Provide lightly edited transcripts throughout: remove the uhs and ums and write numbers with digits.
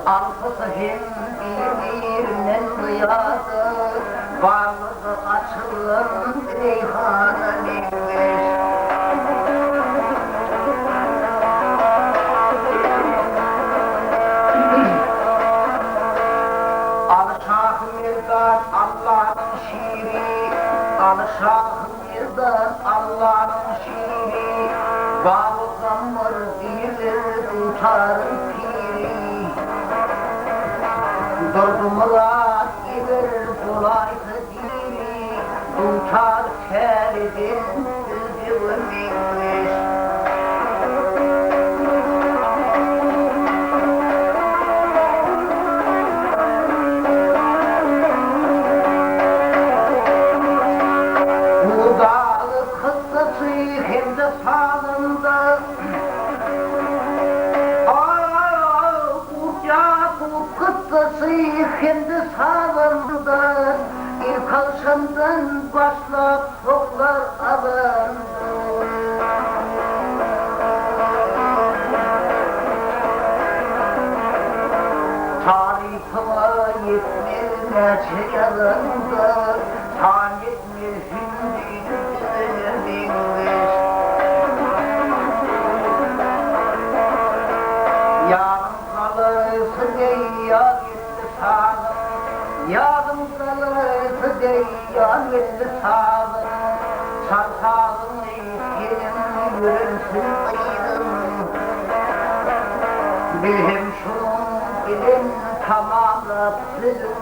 Alkısım birbirinin duyası, bağlısı açılır reyhanı minmiş. Al-Şah Mirdan Allah'ın şiiri, Al-Şah Mirdan Allah'ın şiiri, bağlı zamır bilir tutar piri. Durdumlar gelir dolaydı diri, tutar keridin düzgün minmiş. Bu dağlı kıssası hem de sağlığında, kendi sağlığında ilk akşamdan başlap soklar alındı. Tarihime yetmez neçe yılında, tan yetmez hündün dinmiş. Yarın kalırsın ey yarın yadım kalırsa deyyan verdi sağlım, sarsalım yerim yürünsün kıydım. Bilhim şunun bilim tamamla püzüm,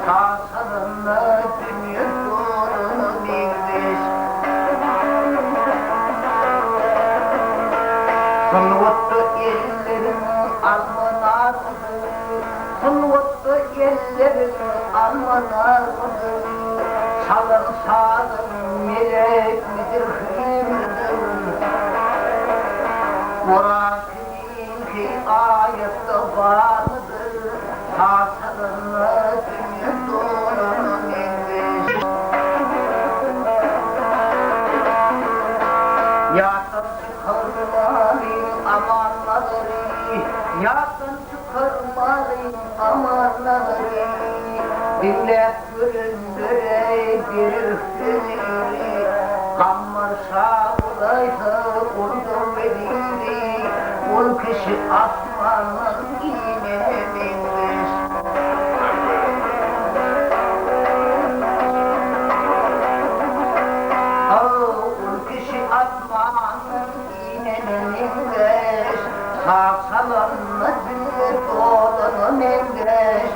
sağsalımla dünya doğrunu bilmiş. Sınıvıttı ellerim almanar, sınıvıttı ellerim almanar. Salın salın melek midir hıyımdır, Murakibin ki ayette var mıdır, sağsalınla dünya doğrunu bilmiş. Yatın çıkarmalıyım amanları, yatın çıkarmalıyım amanları. Millet göründüre bir hüzünü, kammar sağlaysa kurdur veriri, ol kişi asmanın iğnene binmiş. Ol kişi asmanın iğnene binmiş, sağ salanla dünya doğdunu binmiş.